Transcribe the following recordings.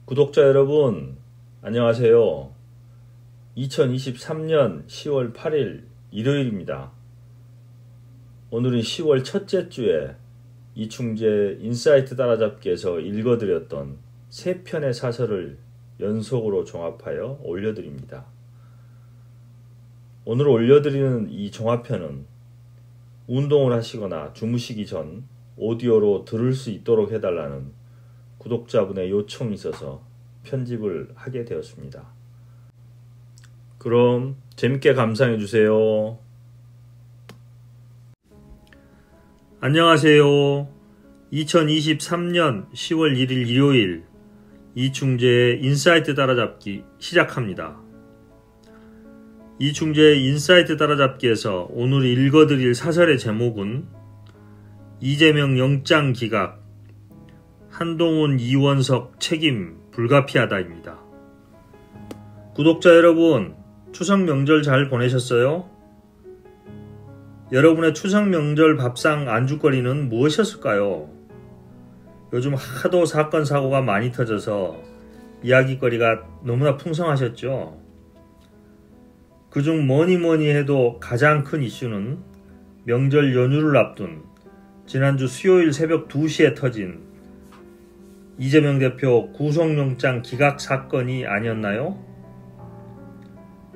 구독자 여러분, 안녕하세요. 2023년 10월 8일 일요일입니다. 오늘은 10월 첫째 주에 이충재 인사이트 따라잡기에서 읽어드렸던 3편의 사설을 연속으로 종합하여 올려드립니다. 오늘 올려드리는 이 종합편은 운동을 하시거나 주무시기 전 오디오로 들을 수 있도록 해달라는 구독자분의 요청이 있어서 편집을 하게 되었습니다. 그럼 재밌게 감상해 주세요. 안녕하세요. 2023년 10월 1일 일요일 이충재의 인사이트 따라잡기 시작합니다. 이충재의 인사이트 따라잡기에서 오늘 읽어드릴 사설의 제목은 이재명 영장 기각, 한동훈 이원석 책임 불가피하다입니다. 구독자 여러분, 추석 명절 잘 보내셨어요? 여러분의 추석 명절 밥상 안주거리는 무엇이었을까요? 요즘 하도 사건 사고가 많이 터져서 이야기거리가 너무나 풍성하셨죠? 그중 뭐니 해도 가장 큰 이슈는 명절 연휴를 앞둔 지난주 수요일 새벽 2시에 터진 이재명 대표 구속영장 기각 사건이 아니었나요?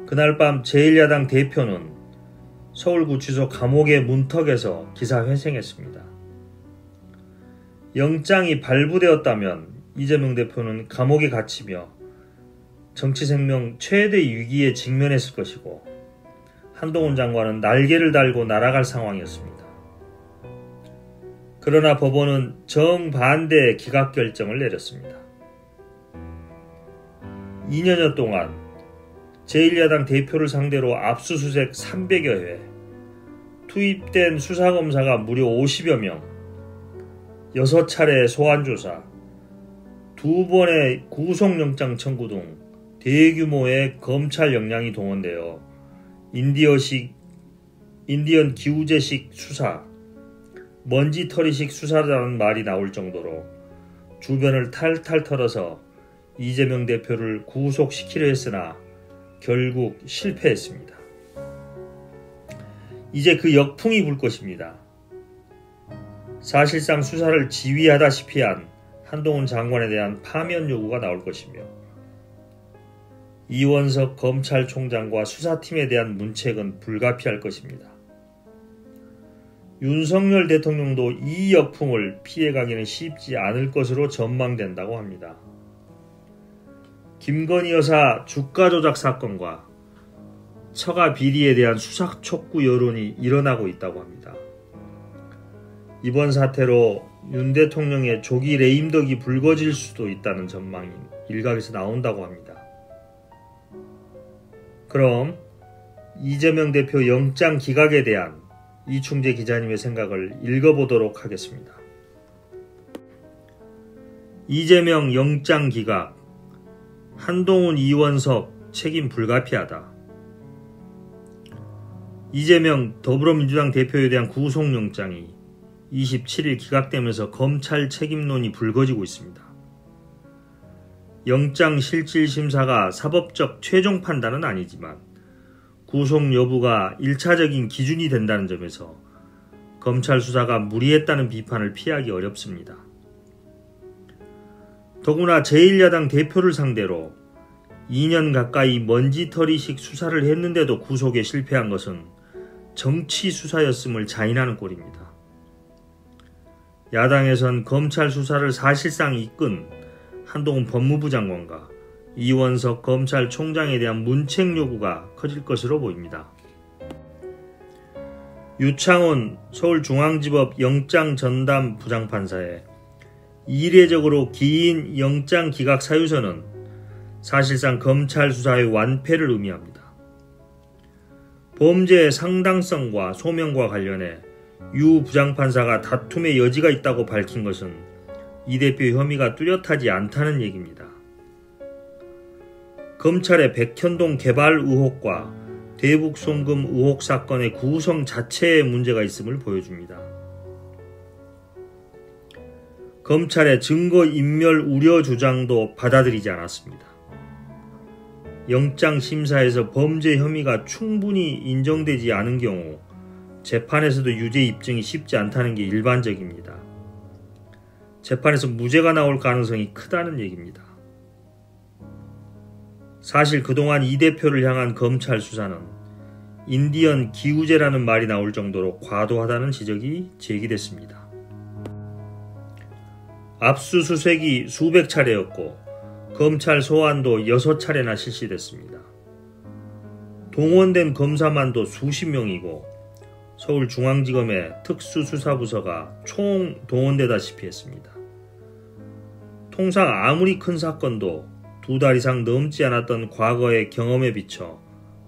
그날 밤 제1야당 대표는 서울구치소 감옥의 문턱에서 기사회생했습니다. 영장이 발부되었다면 이재명 대표는 감옥에 갇히며 정치 생명 최대 위기에 직면했을 것이고 한동훈 장관은 날개를 달고 날아갈 상황이었습니다. 그러나 법원은 정반대의 기각 결정을 내렸습니다. 2년여 동안 제1야당 대표를 상대로 압수수색 300여 회, 투입된 수사검사가 무려 50여 명, 6차례 소환조사, 2번의 구속영장 청구 등 대규모의 검찰 역량이 동원되어 인디언 기우제식 수사, 먼지털이식 수사라는 말이 나올 정도로 주변을 탈탈 털어서 이재명 대표를 구속시키려 했으나 결국 실패했습니다. 이제 그 역풍이 불 것입니다. 사실상 수사를 지휘하다시피 한 한동훈 장관에 대한 파면 요구가 나올 것이며 이원석 검찰총장과 수사팀에 대한 문책은 불가피할 것입니다. 윤석열 대통령도 이 역풍을 피해가기는 쉽지 않을 것으로 전망된다고 합니다. 김건희 여사 주가 조작 사건과 처가 비리에 대한 수사 촉구 여론이 일어나고 있다고 합니다. 이번 사태로 윤 대통령의 조기 레임덕이 불거질 수도 있다는 전망이 일각에서 나온다고 합니다. 그럼 이재명 대표 영장 기각에 대한 이충재 기자님의 생각을 읽어보도록 하겠습니다. 이재명 영장 기각, 한동훈 이원석 책임 불가피하다. 이재명 더불어민주당 대표에 대한 구속영장이 27일 기각되면서 검찰 책임론이 불거지고 있습니다. 영장실질심사가 사법적 최종 판단은 아니지만 구속 여부가 1차적인 기준이 된다는 점에서 검찰 수사가 무리했다는 비판을 피하기 어렵습니다. 더구나 제1야당 대표를 상대로 2년 가까이 먼지털이식 수사를 했는데도 구속에 실패한 것은 정치 수사였음을 자인하는 꼴입니다. 야당에선 검찰 수사를 사실상 이끈 한동훈 법무부 장관과 이원석 검찰총장에 대한 문책 요구가 커질 것으로 보입니다. 유창훈 서울중앙지법 영장전담 부장판사의 이례적으로 긴 영장 기각 사유서는 사실상 검찰 수사의 완패를 의미합니다. 범죄의 상당성과 소명과 관련해 유 부장판사가 다툼의 여지가 있다고 밝힌 것은 이 대표 혐의가 뚜렷하지 않다는 얘기입니다. 검찰의 백현동 개발 의혹과 대북송금 의혹 사건의 구성 자체에 문제가 있음을 보여줍니다. 검찰의 증거인멸 우려 주장도 받아들이지 않았습니다. 영장심사에서 범죄 혐의가 충분히 인정되지 않은 경우 재판에서도 유죄 입증이 쉽지 않다는 게 일반적입니다. 재판에서 무죄가 나올 가능성이 크다는 얘기입니다. 사실 그동안 이 대표를 향한 검찰 수사는 인디언 기우제라는 말이 나올 정도로 과도하다는 지적이 제기됐습니다. 압수수색이 수백 차례였고 검찰 소환도 6차례나 실시됐습니다. 동원된 검사만도 수십 명이고 서울중앙지검의 특수수사부서가 총 동원되다시피 했습니다. 통상 아무리 큰 사건도 2달 이상 넘지 않았던 과거의 경험에 비춰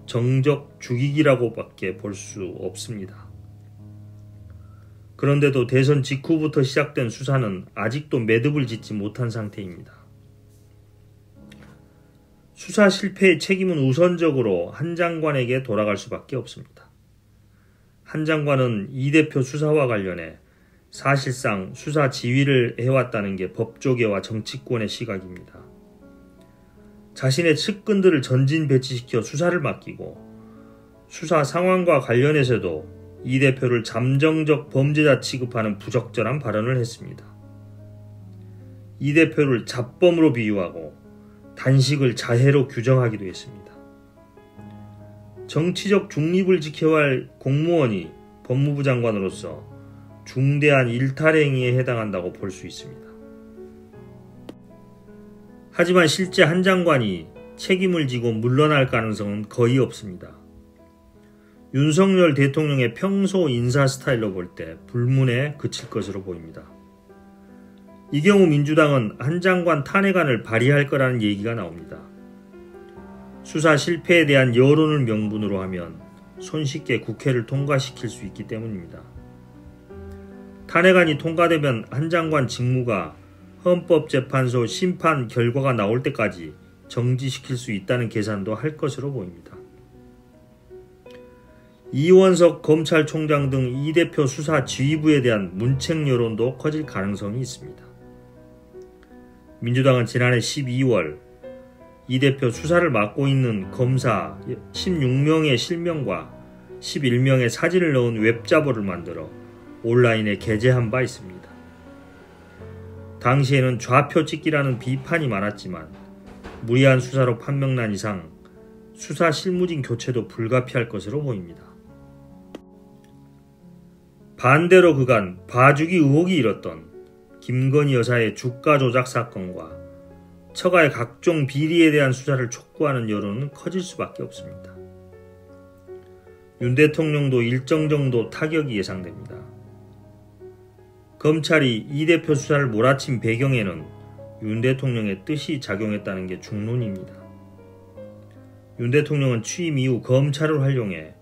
정적 죽이기라고밖에 볼 수 없습니다. 그런데도 대선 직후부터 시작된 수사는 아직도 매듭을 짓지 못한 상태입니다. 수사 실패의 책임은 우선적으로 한 장관에게 돌아갈 수밖에 없습니다. 한 장관은 이 대표 수사와 관련해 사실상 수사 지휘를 해왔다는 게 법조계와 정치권의 시각입니다. 자신의 측근들을 전진 배치시켜 수사를 맡기고 수사 상황과 관련해서도 이 대표를 잠정적 범죄자 취급하는 부적절한 발언을 했습니다. 이 대표를 잡범으로 비유하고 단식을 자해로 규정하기도 했습니다. 정치적 중립을 지켜야 할 공무원이 법무부 장관으로서 중대한 일탈행위에 해당한다고 볼 수 있습니다. 하지만 실제 한 장관이 책임을 지고 물러날 가능성은 거의 없습니다. 윤석열 대통령의 평소 인사 스타일로 볼 때 불문에 그칠 것으로 보입니다. 이 경우 민주당은 한 장관 탄핵안을 발의할 거라는 얘기가 나옵니다. 수사 실패에 대한 여론을 명분으로 하면 손쉽게 국회를 통과시킬 수 있기 때문입니다. 탄핵안이 통과되면 한 장관 직무가 헌법재판소 심판 결과가 나올 때까지 정지시킬 수 있다는 계산도 할 것으로 보입니다. 이원석 검찰총장 등 이 대표 수사 지휘부에 대한 문책 여론도 커질 가능성이 있습니다. 민주당은 지난해 12월 이 대표 수사를 맡고 있는 검사 16명의 실명과 11명의 사진을 넣은 웹자보를 만들어 온라인에 게재한 바 있습니다. 당시에는 좌표 찍기라는 비판이 많았지만 무리한 수사로 판명난 이상 수사 실무진 교체도 불가피할 것으로 보입니다. 반대로 그간 봐주기 의혹이 일었던 김건희 여사의 주가 조작 사건과 처가의 각종 비리에 대한 수사를 촉구하는 여론은 커질 수밖에 없습니다. 윤 대통령도 일정 정도 타격이 예상됩니다. 검찰이 이 대표 수사를 몰아친 배경에는 윤 대통령의 뜻이 작용했다는 게 중론입니다. 윤 대통령은 취임 이후 검찰을 활용해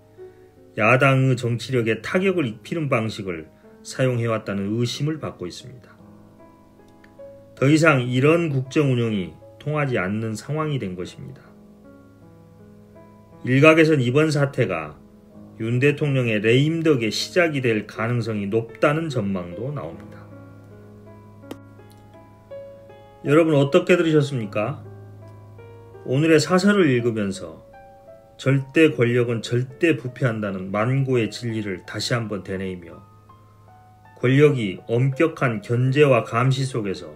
야당의 정치력에 타격을 입히는 방식을 사용해왔다는 의심을 받고 있습니다. 더 이상 이런 국정 운영이 통하지 않는 상황이 된 것입니다. 일각에선 이번 사태가 윤 대통령의 레임덕의 시작이 될 가능성이 높다는 전망도 나옵니다. 여러분 어떻게 들으셨습니까? 오늘의 사설을 읽으면서 절대 권력은 절대 부패한다는 만고의 진리를 다시 한번 되뇌이며 권력이 엄격한 견제와 감시 속에서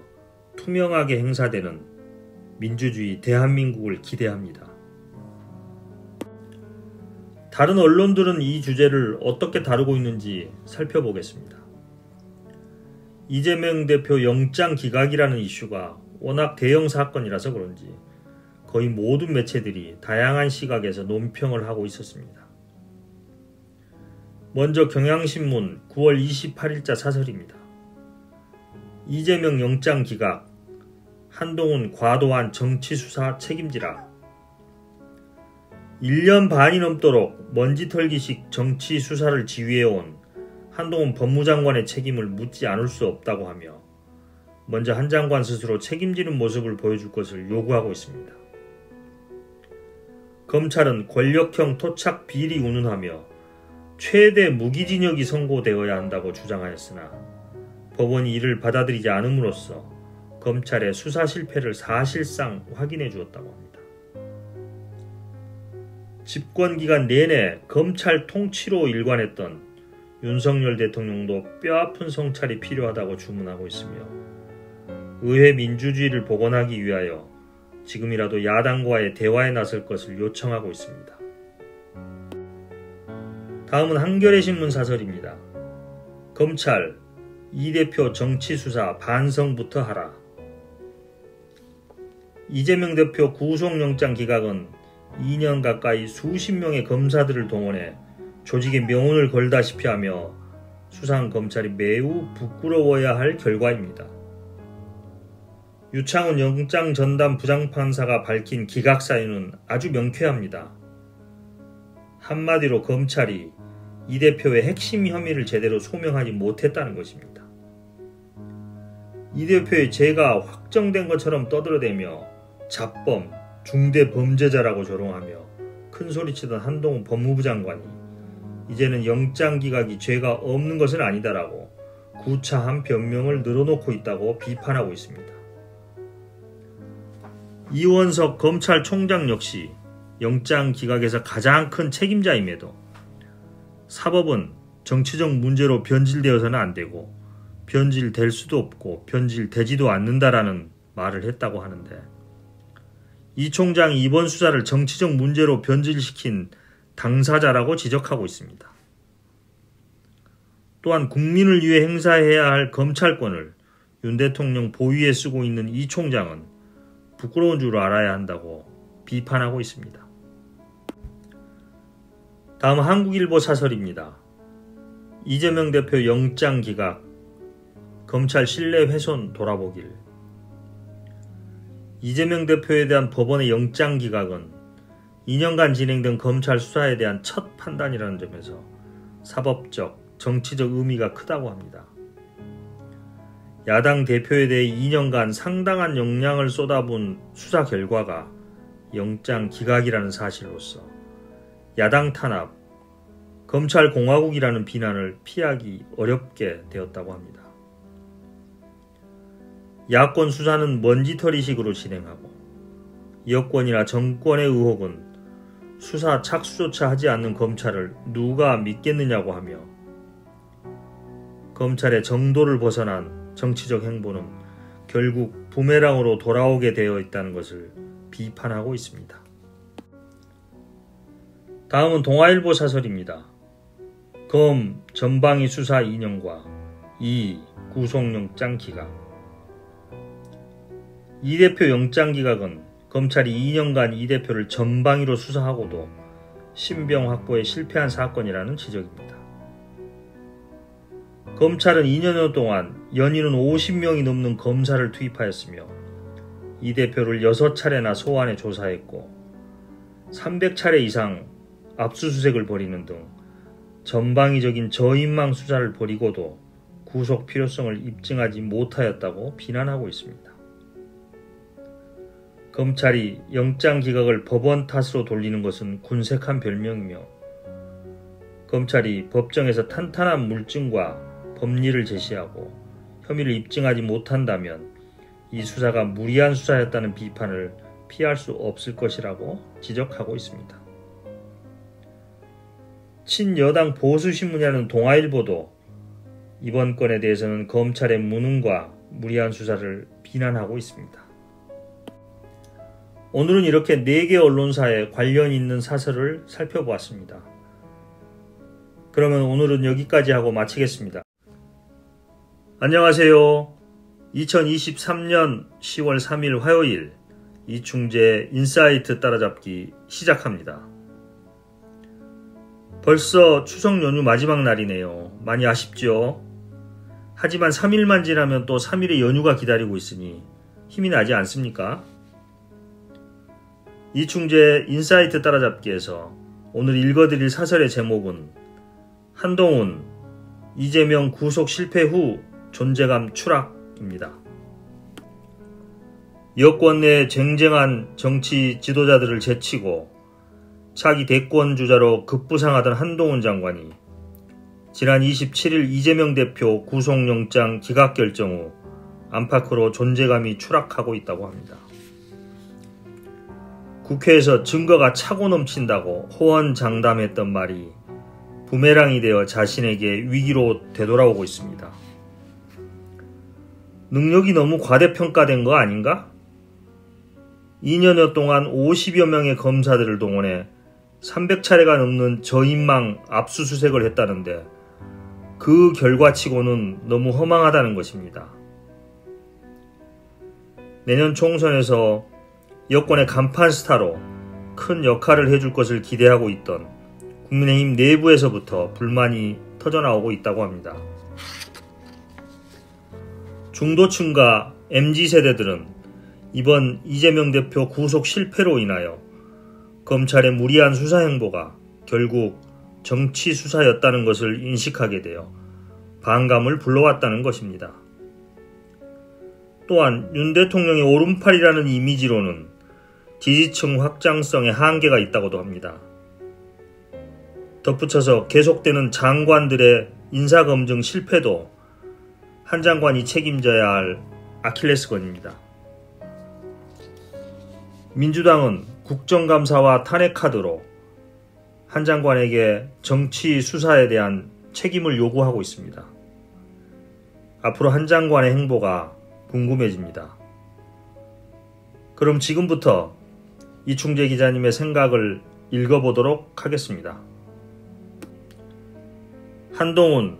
투명하게 행사되는 민주주의 대한민국을 기대합니다. 다른 언론들은 이 주제를 어떻게 다루고 있는지 살펴보겠습니다. 이재명 대표 영장 기각이라는 이슈가 워낙 대형 사건이라서 그런지 거의 모든 매체들이 다양한 시각에서 논평을 하고 있었습니다. 먼저 경향신문 9월 28일자 사설입니다. 이재명 영장 기각, 한동훈 과도한 정치수사 책임지라. 1년 반이 넘도록 먼지털기식 정치수사를 지휘해온 한동훈 법무장관의 책임을 묻지 않을 수 없다고 하며 먼저 한 장관 스스로 책임지는 모습을 보여줄 것을 요구하고 있습니다. 검찰은 권력형 토착 비리 운운하며 최대 무기징역이 선고되어야 한다고 주장하였으나 법원이 이를 받아들이지 않음으로써 검찰의 수사 실패를 사실상 확인해 주었다고 합니다. 집권기간 내내 검찰 통치로 일관했던 윤석열 대통령도 뼈아픈 성찰이 필요하다고 주문하고 있으며 의회 민주주의를 복원하기 위하여 지금이라도 야당과의 대화에 나설 것을 요청하고 있습니다. 다음은 한겨레 신문 사설입니다. 검찰, 이 대표 정치수사 반성부터 하라. 이재명 대표 구속영장 기각은 2년 가까이 수십 명의 검사들을 동원해 조직의 명운을 걸다시피 하며 수상 검찰이 매우 부끄러워야 할 결과입니다. 유창훈 영장전담 부장판사가 밝힌 기각 사유는 아주 명쾌합니다. 한마디로 검찰이 이 대표의 핵심 혐의를 제대로 소명하지 못했다는 것입니다. 이 대표의 죄가 확정된 것처럼 떠들어대며 잡범, 중대범죄자라고 조롱하며 큰소리치던 한동훈 법무부 장관이 이제는 영장기각이 죄가 없는 것은 아니다라고 구차한 변명을 늘어놓고 있다고 비판하고 있습니다. 이원석 검찰총장 역시 영장기각에서 가장 큰 책임자임에도 사법은 정치적 문제로 변질되어서는 안 되고 변질될 수도 없고 변질되지도 않는다라는 말을 했다고 하는데 이 총장이 이번 수사를 정치적 문제로 변질시킨 당사자라고 지적하고 있습니다. 또한 국민을 위해 행사해야 할 검찰권을 윤 대통령 보위에 쓰고 있는 이 총장은 부끄러운 줄 알아야 한다고 비판하고 있습니다. 다음 한국일보 사설입니다. 이재명 대표 영장 기각, 검찰 신뢰 훼손 돌아보길. 이재명 대표에 대한 법원의 영장 기각은 2년간 진행된 검찰 수사에 대한 첫 판단이라는 점에서 사법적, 정치적 의미가 크다고 합니다. 야당 대표에 대해 2년간 상당한 역량을 쏟아부은 수사 결과가 영장 기각이라는 사실로서 야당 탄압, 검찰 공화국이라는 비난을 피하기 어렵게 되었다고 합니다. 야권 수사는 먼지털이식으로 진행하고 여권이나 정권의 의혹은 수사 착수조차 하지 않는 검찰을 누가 믿겠느냐고 하며 검찰의 정도를 벗어난 정치적 행보는 결국 부메랑으로 돌아오게 되어 있다는 것을 비판하고 있습니다. 다음은 동아일보 사설입니다. 검 전방위 수사 2년과 이 구속영장 기각. 이 대표 영장 기각은 검찰이 2년간 이 대표를 전방위로 수사하고도 신병 확보에 실패한 사건이라는 지적입니다. 검찰은 2년여 동안 연인은 50명이 넘는 검사를 투입하였으며 이 대표를 6차례나 소환해 조사했고 300차례 이상 압수수색을 벌이는 등 전방위적인 저인망 수사를 벌이고도 구속 필요성을 입증하지 못하였다고 비난하고 있습니다. 검찰이 영장 기각을 법원 탓으로 돌리는 것은 군색한 별명이며 검찰이 법정에서 탄탄한 물증과 법리를 제시하고 혐의를 입증하지 못한다면 이 수사가 무리한 수사였다는 비판을 피할 수 없을 것이라고 지적하고 있습니다. 친여당 보수신문이라는 동아일보도 이번 건에 대해서는 검찰의 무능과 무리한 수사를 비난하고 있습니다. 오늘은 이렇게 4개 언론사에 관련 있는 사설을 살펴보았습니다. 그러면 오늘은 여기까지 하고 마치겠습니다. 안녕하세요. 2023년 10월 3일 화요일 이충재 인사이트 따라잡기 시작합니다. 벌써 추석 연휴 마지막 날이네요. 많이 아쉽죠? 하지만 3일만 지나면 또 3일의 연휴가 기다리고 있으니 힘이 나지 않습니까? 이충재 인사이트 따라잡기에서 오늘 읽어드릴 사설의 제목은 한동훈, 이재명 구속 실패 후 존재감 추락입니다. 여권 내 쟁쟁한 정치 지도자들을 제치고 차기 대권 주자로 급부상하던 한동훈 장관이 지난 27일 이재명 대표 구속영장 기각 결정 후 안팎으로 존재감이 추락하고 있다고 합니다. 국회에서 증거가 차고 넘친다고 호언장담했던 말이 부메랑이 되어 자신에게 위기로 되돌아오고 있습니다. 능력이 너무 과대평가된 거 아닌가? 2년여 동안 50여 명의 검사들을 동원해 300차례가 넘는 저인망 압수수색을 했다는데 그 결과치고는 너무 허망하다는 것입니다. 내년 총선에서 여권의 간판 스타로 큰 역할을 해줄 것을 기대하고 있던 국민의힘 내부에서부터 불만이 터져나오고 있다고 합니다. 중도층과 MZ세대들은 이번 이재명 대표 구속 실패로 인하여 검찰의 무리한 수사 행보가 결국 정치 수사였다는 것을 인식하게 되어 반감을 불러왔다는 것입니다. 또한 윤 대통령의 오른팔이라는 이미지로는 지지층 확장성에 한계가 있다고도 합니다. 덧붙여서 계속되는 장관들의 인사검증 실패도 한 장관이 책임져야 할 아킬레스건입니다. 민주당은 국정감사와 탄핵카드로 한 장관에게 정치 수사에 대한 책임을 요구하고 있습니다. 앞으로 한 장관의 행보가 궁금해집니다. 그럼 지금부터 이충재 기자님의 생각을 읽어보도록 하겠습니다. 한동훈,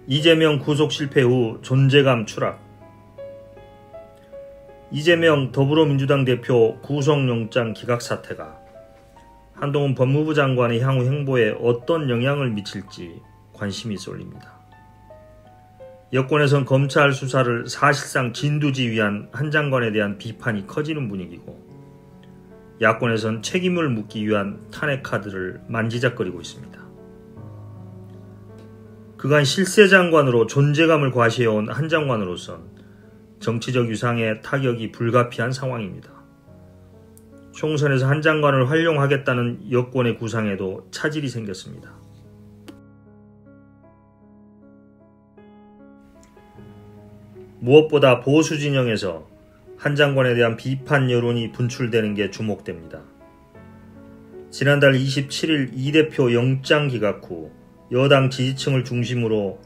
이재명 구속 실패 후 존재감 추락. 이재명 더불어민주당 대표 구속영장 기각 사태가 한동훈 법무부 장관의 향후 행보에 어떤 영향을 미칠지 관심이 쏠립니다. 여권에선 검찰 수사를 사실상 진두지휘한 한 장관에 대한 비판이 커지는 분위기고, 야권에선 책임을 묻기 위한 탄핵 카드를 만지작거리고 있습니다. 그간 실세 장관으로 존재감을 과시해온 한 장관으로선 정치적 유상의 타격이 불가피한 상황입니다. 총선에서 한 장관을 활용하겠다는 여권의 구상에도 차질이 생겼습니다. 무엇보다 보수 진영에서 한 장관에 대한 비판 여론이 분출되는 게 주목됩니다. 지난달 27일 이 대표 영장 기각 후 여당 지지층을 중심으로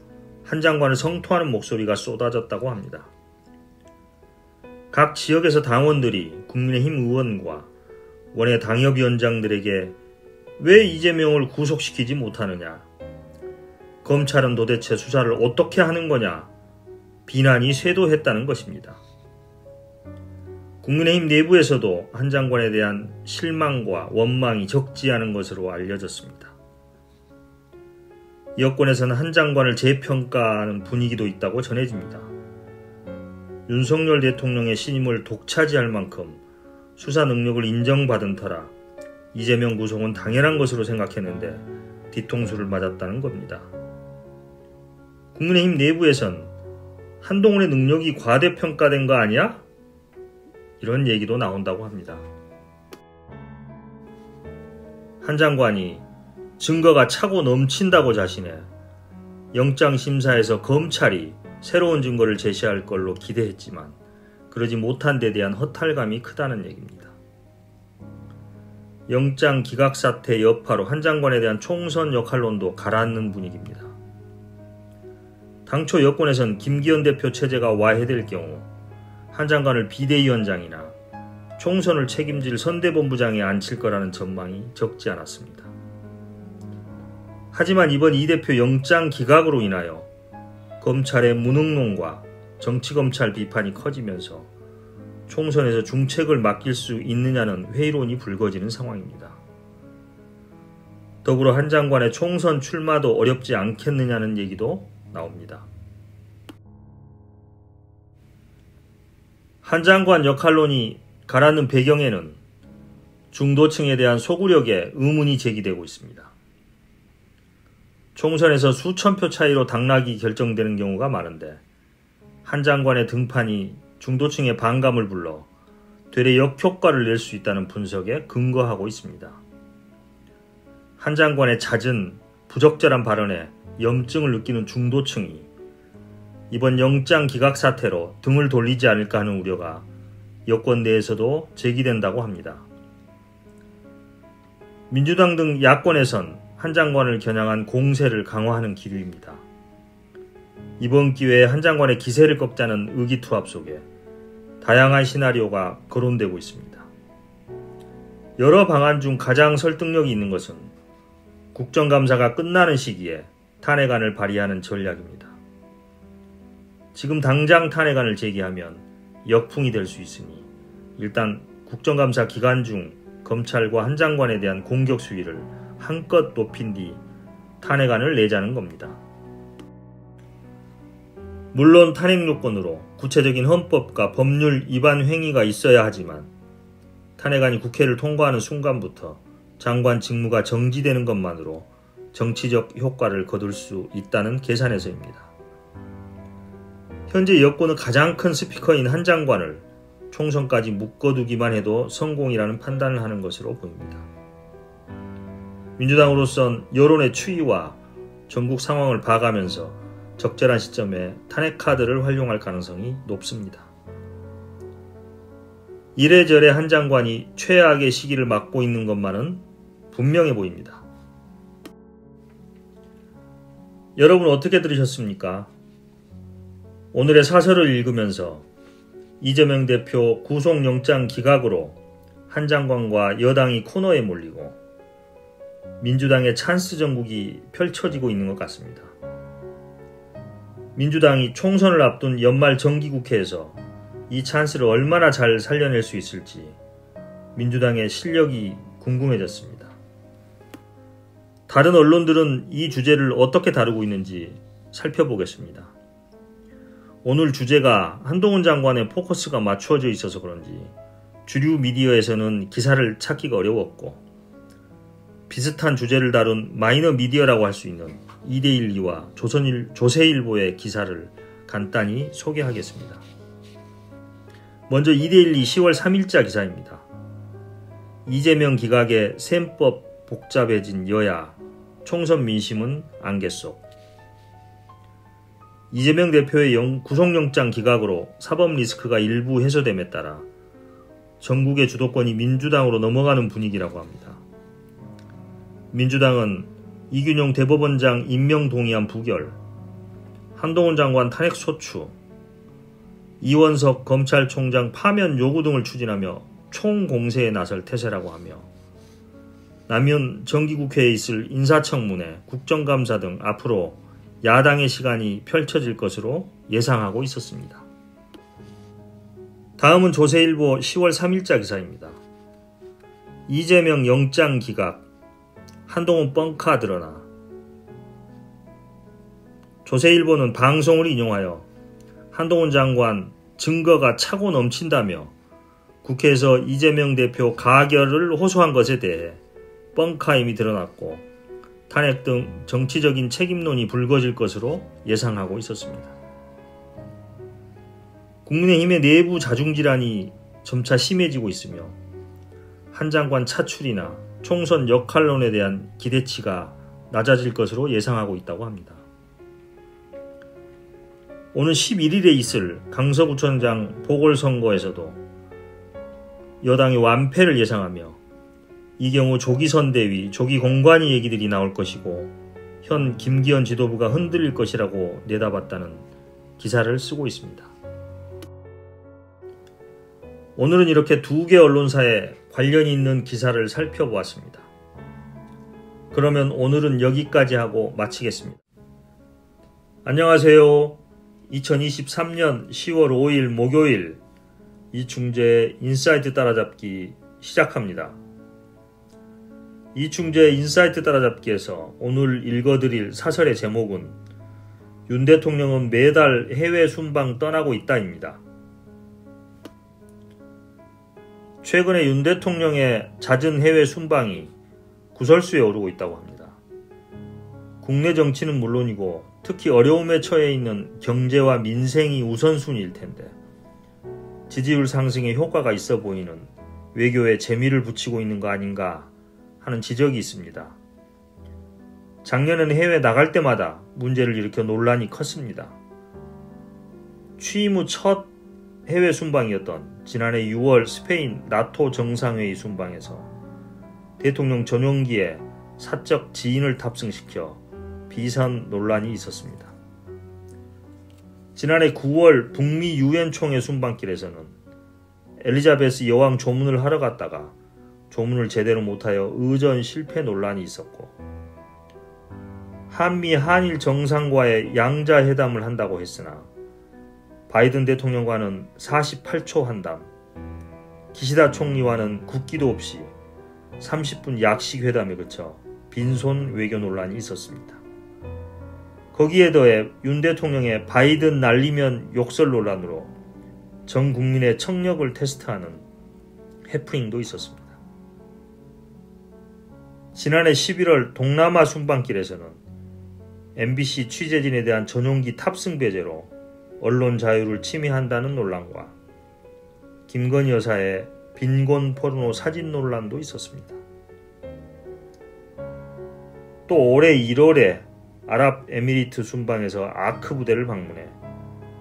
한 장관을 성토하는 목소리가 쏟아졌다고 합니다. 각 지역에서 당원들이 국민의힘 의원과 원외 당협위원장들에게 왜 이재명을 구속시키지 못하느냐, 검찰은 도대체 수사를 어떻게 하는 거냐 비난이 쇄도했다는 것입니다. 국민의힘 내부에서도 한 장관에 대한 실망과 원망이 적지 않은 것으로 알려졌습니다. 여권에서는 한 장관을 재평가하는 분위기도 있다고 전해집니다. 윤석열 대통령의 신임을 독차지할 만큼 수사 능력을 인정받은 터라 이재명 구속은 당연한 것으로 생각했는데 뒤통수를 맞았다는 겁니다. 국민의힘 내부에선 한동훈의 능력이 과대평가된 거 아니야? 이런 얘기도 나온다고 합니다. 한 장관이 증거가 차고 넘친다고 자신해 영장심사에서 검찰이 새로운 증거를 제시할 걸로 기대했지만 그러지 못한 데 대한 허탈감이 크다는 얘기입니다. 영장 기각 사태 여파로 한 장관에 대한 총선 역할론도 가라앉는 분위기입니다. 당초 여권에선 김기현 대표 체제가 와해될 경우 한 장관을 비대위원장이나 총선을 책임질 선대본부장에 앉힐 거라는 전망이 적지 않았습니다. 하지만 이번 이 대표 영장 기각으로 인하여 검찰의 무능론과 정치검찰 비판이 커지면서 총선에서 중책을 맡길 수 있느냐는 회의론이 불거지는 상황입니다. 더불어 한 장관의 총선 출마도 어렵지 않겠느냐는 얘기도 나옵니다. 한 장관 역할론이 가라앉는 배경에는 중도층에 대한 소구력에 의문이 제기되고 있습니다. 총선에서 수천 표 차이로 당락이 결정되는 경우가 많은데 한 장관의 등판이 중도층의 반감을 불러 되레 역효과를 낼 수 있다는 분석에 근거하고 있습니다. 한 장관의 잦은 부적절한 발언에 염증을 느끼는 중도층이 이번 영장 기각 사태로 등을 돌리지 않을까 하는 우려가 여권 내에서도 제기된다고 합니다. 민주당 등 야권에선 한 장관을 겨냥한 공세를 강화하는 기류입니다. 이번 기회에 한 장관의 기세를 꺾자는 의기투합 속에 다양한 시나리오가 거론되고 있습니다. 여러 방안 중 가장 설득력이 있는 것은 국정감사가 끝나는 시기에 탄핵안을 발의하는 전략입니다. 지금 당장 탄핵안을 제기하면 역풍이 될 수 있으니 일단 국정감사 기간 중 검찰과 한 장관에 대한 공격 수위를 한껏 높인 뒤 탄핵안을 내자는 겁니다. 물론 탄핵 요건으로 구체적인 헌법과 법률 위반 행위가 있어야 하지만 탄핵안이 국회를 통과하는 순간부터 장관 직무가 정지되는 것만으로 정치적 효과를 거둘 수 있다는 계산에서입니다. 현재 여권의 가장 큰 스피커인 한 장관을 총선까지 묶어두기만 해도 성공이라는 판단을 하는 것으로 보입니다. 민주당으로선 여론의 추이와 전국 상황을 봐가면서 적절한 시점에 탄핵 카드를 활용할 가능성이 높습니다. 이래저래 한 장관이 최악의 시기를 맞고 있는 것만은 분명해 보입니다. 여러분 어떻게 들으셨습니까? 오늘의 사설을 읽으면서 이재명 대표 구속영장 기각으로 한 장관과 여당이 코너에 몰리고 민주당의 찬스 정국이 펼쳐지고 있는 것 같습니다. 민주당이 총선을 앞둔 연말 정기국회에서 이 찬스를 얼마나 잘 살려낼 수 있을지 민주당의 실력이 궁금해졌습니다. 다른 언론들은 이 주제를 어떻게 다루고 있는지 살펴보겠습니다. 오늘 주제가 한동훈 장관의 포커스가 맞추어져 있어서 그런지 주류 미디어에서는 기사를 찾기가 어려웠고 비슷한 주제를 다룬 마이너 미디어라고 할 수 있는 이데일리와 조세일보의 기사를 간단히 소개하겠습니다. 먼저 이데일리 10월 3일자 기사입니다. 이재명 기각에 셈법 복잡해진 여야, 총선 민심은 안개 속. 이재명 대표의 구속영장 기각으로 사법 리스크가 일부 해소됨에 따라 전국의 주도권이 민주당으로 넘어가는 분위기라고 합니다. 민주당은 이균용 대법원장 임명 동의안 부결, 한동훈 장관 탄핵 소추, 이원석 검찰총장 파면 요구 등을 추진하며 총공세에 나설 태세라고 하며 남은 정기국회에 있을 인사청문회, 국정감사 등 앞으로 야당의 시간이 펼쳐질 것으로 예상하고 있었습니다. 다음은 조세일보 10월 3일자 기사입니다. 이재명 영장 기각, 한동훈 뻥카 드러나. 조세일보는 방송을 인용하여 한동훈 장관 증거가 차고 넘친다며 국회에서 이재명 대표 가결을 호소한 것에 대해 뻥카임이 드러났고 탄핵 등 정치적인 책임론이 불거질 것으로 예상하고 있었습니다. 국민의힘의 내부 자중질환이 점차 심해지고 있으며 한 장관 차출이나 총선 역할론에 대한 기대치가 낮아질 것으로 예상하고 있다고 합니다. 오는 11일에 있을 강서구청장 보궐선거에서도 여당이 완패를 예상하며 이 경우 조기 선대위, 조기 공관위 얘기들이 나올 것이고 현 김기현 지도부가 흔들릴 것이라고 내다봤다는 기사를 쓰고 있습니다. 오늘은 이렇게 두 개 언론사에 관련이 있는 기사를 살펴보았습니다. 그러면 오늘은 여기까지 하고 마치겠습니다. 안녕하세요. 2023년 10월 5일 목요일 이충재의 인사이트 따라잡기 시작합니다. 이충재의 인사이트 따라잡기에서 오늘 읽어드릴 사설의 제목은 윤 대통령은 매달 해외 순방 떠나고 있다입니다. 최근에 윤 대통령의 잦은 해외 순방이 구설수에 오르고 있다고 합니다. 국내 정치는 물론이고 특히 어려움에 처해 있는 경제와 민생이 우선순위일 텐데 지지율 상승에 효과가 있어 보이는 외교에 재미를 붙이고 있는 거 아닌가 하는 지적이 있습니다. 작년에는 해외 나갈 때마다 문제를 일으켜 논란이 컸습니다. 취임 후 첫 해외 순방이었던 지난해 6월 스페인 나토 정상회의 순방에서 대통령 전용기에 사적 지인을 탑승시켜 비선 논란이 있었습니다. 지난해 9월 북미 유엔 총회 순방길에서는 엘리자베스 여왕 조문을 하러 갔다가 조문을 제대로 못하여 의전 실패 논란이 있었고, 한미 한일 정상과의 양자회담을 한다고 했으나 바이든 대통령과는 48초 한담, 기시다 총리와는 국기도 없이 30분 약식 회담에 그쳐 빈손 외교 논란이 있었습니다. 거기에 더해 윤 대통령의 바이든 날리면 욕설 논란으로 전 국민의 청력을 테스트하는 해프닝도 있었습니다. 지난해 11월 동남아 순방길에서는 MBC 취재진에 대한 전용기 탑승 배제로 언론 자유를 침해한다는 논란과 김건희 여사의 빈곤 포르노 사진 논란도 있었습니다. 또 올해 1월에 아랍에미리트 순방에서 아크 부대를 방문해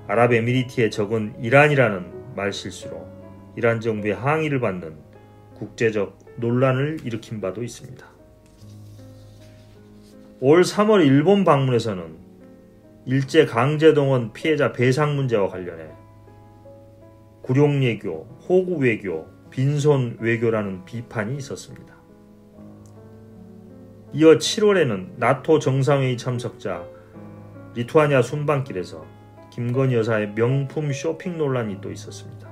아랍에미리트의 적은 이란이라는 말실수로 이란 정부의 항의를 받는 국제적 논란을 일으킨 바도 있습니다. 올 3월 일본 방문에서는 일제강제동원 피해자 배상 문제와 관련해 굴욕외교, 호구외교, 빈손 외교라는 비판이 있었습니다. 이어 7월에는 나토 정상회의 참석자 리투아니아 순방길에서 김건희 여사의 명품 쇼핑 논란이 또 있었습니다.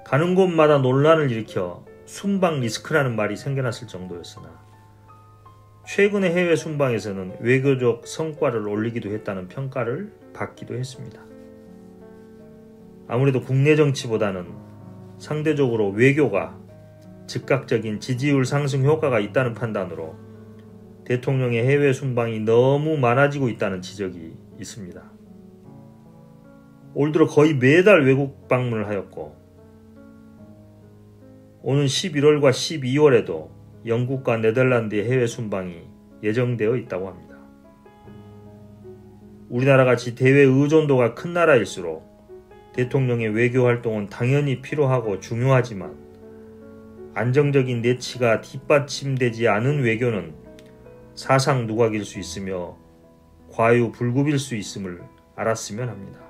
가는 곳마다 논란을 일으켜 순방 리스크라는 말이 생겨났을 정도였으나 최근의 해외 순방에서는 외교적 성과를 올리기도 했다는 평가를 받기도 했습니다. 아무래도 국내 정치보다는 상대적으로 외교가 즉각적인 지지율 상승 효과가 있다는 판단으로 대통령의 해외 순방이 너무 많아지고 있다는 지적이 있습니다. 올 들어 거의 매달 외국 방문을 하였고, 오는 11월과 12월에도 영국과 네덜란드의 해외 순방이 예정되어 있다고 합니다. 우리나라같이 대외 의존도가 큰 나라일수록 대통령의 외교 활동은 당연히 필요하고 중요하지만 안정적인 내치가 뒷받침되지 않은 외교는 사상 누각일 수 있으며 과유불급일 수 있음을 알았으면 합니다.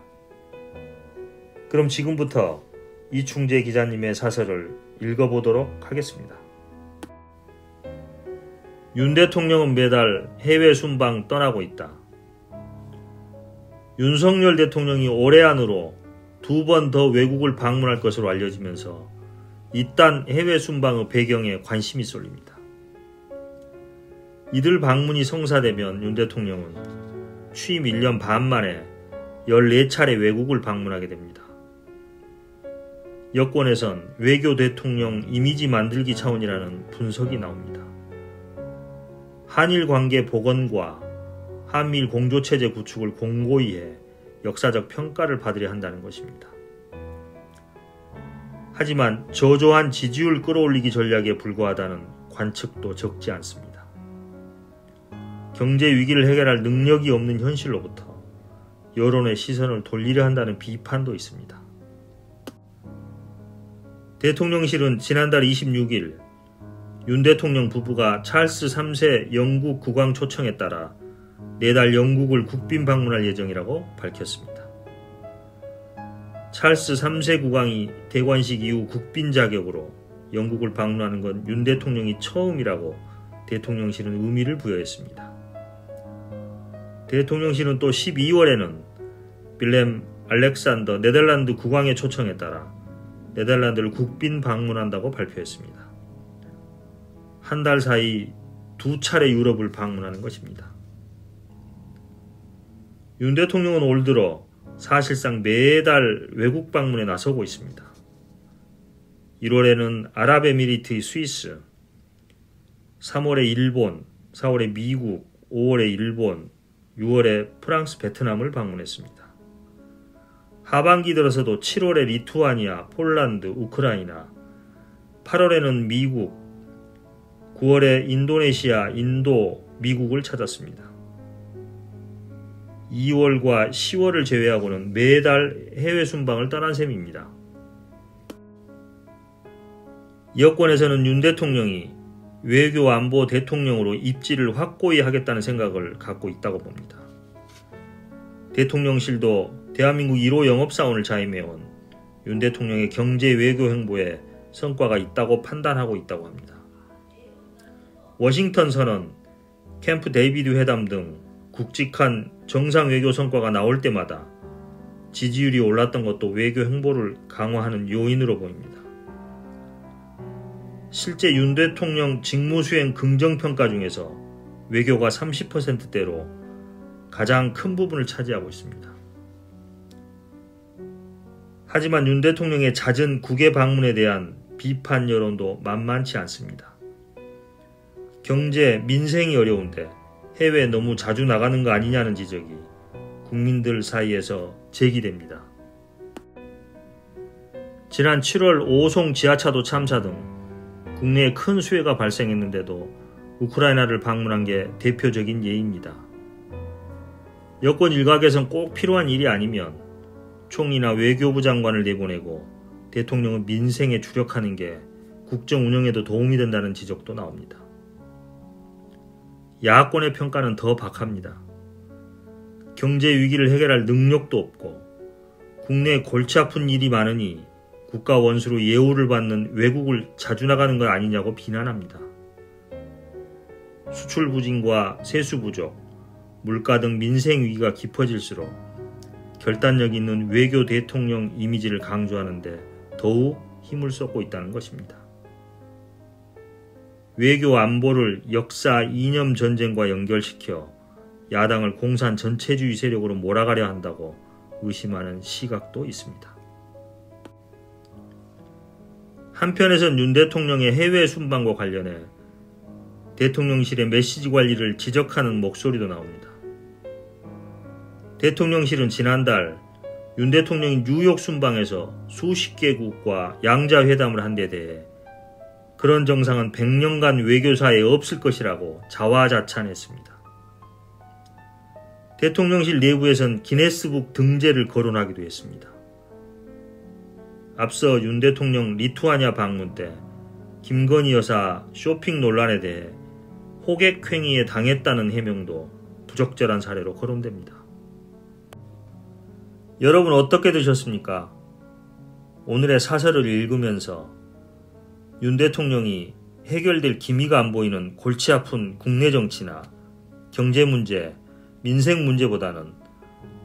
그럼 지금부터 이충재 기자님의 사설을 읽어보도록 하겠습니다. 윤 대통령은 매달 해외 순방 떠나고 있다. 윤석열 대통령이 올해 안으로 2번 더 외국을 방문할 것으로 알려지면서 이딴 해외 순방의 배경에 관심이 쏠립니다. 이들 방문이 성사되면 윤 대통령은 취임 1년 반 만에 14차례 외국을 방문하게 됩니다. 여권에선 외교 대통령 이미지 만들기 차원이라는 분석이 나옵니다. 한일 관계 복원과 한미일 공조체제 구축을 공고히 해 역사적 평가를 받으려 한다는 것입니다. 하지만 저조한 지지율 끌어올리기 전략에 불과하다는 관측도 적지 않습니다. 경제 위기를 해결할 능력이 없는 현실로부터 여론의 시선을 돌리려 한다는 비판도 있습니다. 대통령실은 지난달 26일 윤 대통령 부부가 찰스 3세 영국 국왕 초청에 따라 내달 영국을 국빈 방문할 예정이라고 밝혔습니다. 찰스 3세 국왕이 대관식 이후 국빈 자격으로 영국을 방문하는 건 윤 대통령이 처음이라고 대통령실은 의미를 부여했습니다. 대통령실은 또 12월에는 빌렘 알렉산더 네덜란드 국왕의 초청에 따라 네덜란드를 국빈 방문한다고 발표했습니다. 한 달 사이 2차례 유럽을 방문하는 것입니다. 윤 대통령은 올 들어 사실상 매달 외국 방문에 나서고 있습니다. 1월에는 아랍에미리트의 스위스, 3월에 일본, 4월에 미국, 5월에 일본, 6월에 프랑스, 베트남을 방문했습니다. 하반기 들어서도 7월에 리투아니아, 폴란드, 우크라이나, 8월에는 미국, 9월에 인도네시아, 인도, 미국을 찾았습니다. 2월과 10월을 제외하고는 매달 해외 순방을 떠난 셈입니다. 여권에서는 윤 대통령이 외교 안보 대통령으로 입지를 확고히 하겠다는 생각을 갖고 있다고 봅니다. 대통령실도 대한민국 1호 영업사원을 자임해온 윤 대통령의 경제 외교 행보에 성과가 있다고 판단하고 있다고 합니다. 워싱턴 선언, 캠프 데이비드 회담 등 굵직한 정상 외교 성과가 나올 때마다 지지율이 올랐던 것도 외교 행보를 강화하는 요인으로 보입니다. 실제 윤 대통령 직무수행 긍정평가 중에서 외교가 30%대로 가장 큰 부분을 차지하고 있습니다. 하지만 윤 대통령의 잦은 국외 방문에 대한 비판 여론도 만만치 않습니다. 경제, 민생이 어려운데 해외에 너무 자주 나가는 거 아니냐는 지적이 국민들 사이에서 제기됩니다. 지난 7월 오송 지하차도 참사 등 국내에 큰 수해가 발생했는데도 우크라이나를 방문한 게 대표적인 예입니다. 여권 일각에선 꼭 필요한 일이 아니면 총리나 외교부 장관을 내보내고 대통령은 민생에 주력하는 게 국정 운영에도 도움이 된다는 지적도 나옵니다. 야권의 평가는 더 박합니다. 경제 위기를 해결할 능력도 없고 국내에 골치 아픈 일이 많으니 국가 원수로 예우를 받는 외국을 자주 나가는 것 아니냐고 비난합니다. 수출 부진과 세수 부족, 물가 등 민생 위기가 깊어질수록 결단력 있는 외교 대통령 이미지를 강조하는데 더욱 힘을 쏟고 있다는 것입니다. 외교 안보를 역사 이념 전쟁과 연결시켜 야당을 공산 전체주의 세력으로 몰아가려 한다고 의심하는 시각도 있습니다. 한편에선 윤 대통령의 해외 순방과 관련해 대통령실의 메시지 관리를 지적하는 목소리도 나옵니다. 대통령실은 지난달 윤 대통령이 뉴욕 순방에서 수십 개국과 양자회담을 한 데 대해 그런 정상은 100년간 외교사에 없을 것이라고 자화자찬했습니다. 대통령실 내부에선 기네스북 등재를 거론하기도 했습니다. 앞서 윤 대통령 리투아니아 방문 때 김건희 여사 쇼핑 논란에 대해 호객행위에 당했다는 해명도 부적절한 사례로 거론됩니다. 여러분 어떻게 드셨습니까? 오늘의 사설을 읽으면서 윤 대통령이 해결될 기미가 안 보이는 골치 아픈 국내 정치나 경제 문제, 민생 문제보다는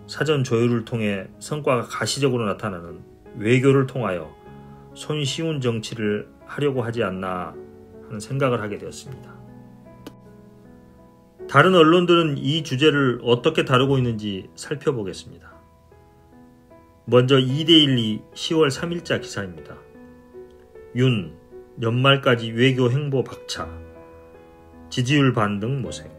사전 조율을 통해 성과가 가시적으로 나타나는 외교를 통하여 손쉬운 정치를 하려고 하지 않나 하는 생각을 하게 되었습니다. 다른 언론들은 이 주제를 어떻게 다루고 있는지 살펴보겠습니다. 먼저 2데일리 10월 3일자 기사입니다. 윤, 연말까지 외교 행보 박차, 지지율 반등 모색.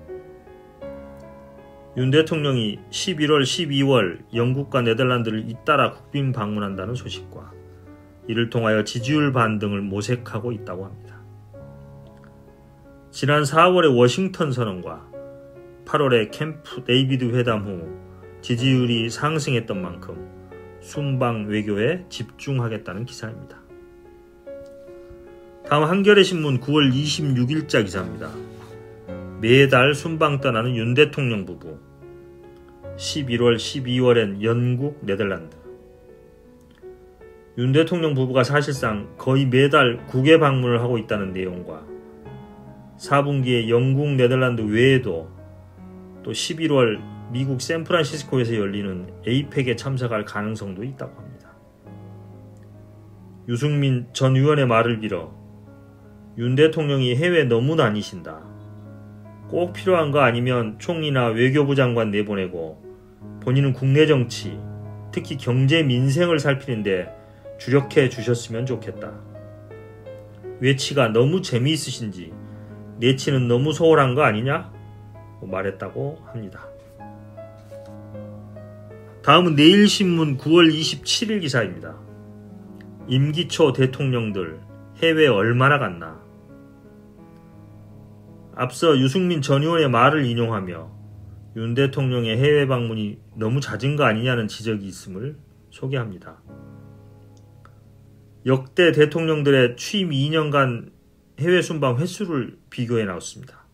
윤 대통령이 11월, 12월 영국과 네덜란드를 잇따라 국빈 방문한다는 소식과 이를 통하여 지지율 반등을 모색하고 있다고 합니다. 지난 4월의 워싱턴 선언과 8월의 캠프 데이비드 회담 후 지지율이 상승했던 만큼 순방 외교에 집중하겠다는 기사입니다. 다음 한겨레신문 9월 26일자 기사입니다. 매달 순방 떠나는 윤 대통령 부부. 11월, 12월엔 영국, 네덜란드. 윤 대통령 부부가 사실상 거의 매달 국외 방문을 하고 있다는 내용과 4분기에 영국, 네덜란드 외에도 또 11월 미국 샌프란시스코에서 열리는 에이펙에 참석할 가능성도 있다고 합니다. 유승민 전 의원의 말을 빌어 윤 대통령이 해외 너무 다니신다. 꼭 필요한 거 아니면 총리나 외교부 장관 내보내고 본인은 국내 정치, 특히 경제 민생을 살피는데 주력해 주셨으면 좋겠다. 외치가 너무 재미있으신지 내치는 너무 소홀한 거 아니냐? 말했다고 합니다. 다음은 내일신문 9월 27일 기사입니다. 임기 초 대통령들 해외 얼마나 갔나? 앞서 유승민 전 의원의 말을 인용하며 윤 대통령의 해외 방문이 너무 잦은 거 아니냐는 지적이 있음을 소개합니다. 역대 대통령들의 취임 2년간 해외 순방 횟수를 비교해 나왔습니다.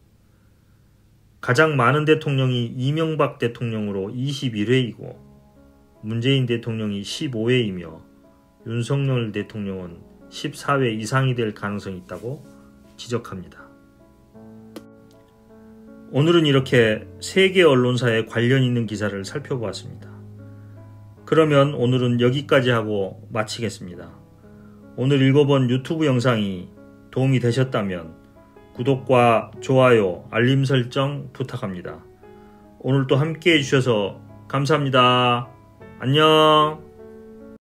가장 많은 대통령이 이명박 대통령으로 21회이고 문재인 대통령이 15회이며 윤석열 대통령은 14회 이상이 될 가능성이 있다고 지적합니다. 오늘은 이렇게 세계 언론사에 관련 있는 기사를 살펴보았습니다. 그러면 오늘은 여기까지 하고 마치겠습니다. 오늘 읽어본 유튜브 영상이 도움이 되셨다면 구독과 좋아요, 알림 설정 부탁합니다. 오늘도 함께 해주셔서 감사합니다. 안녕.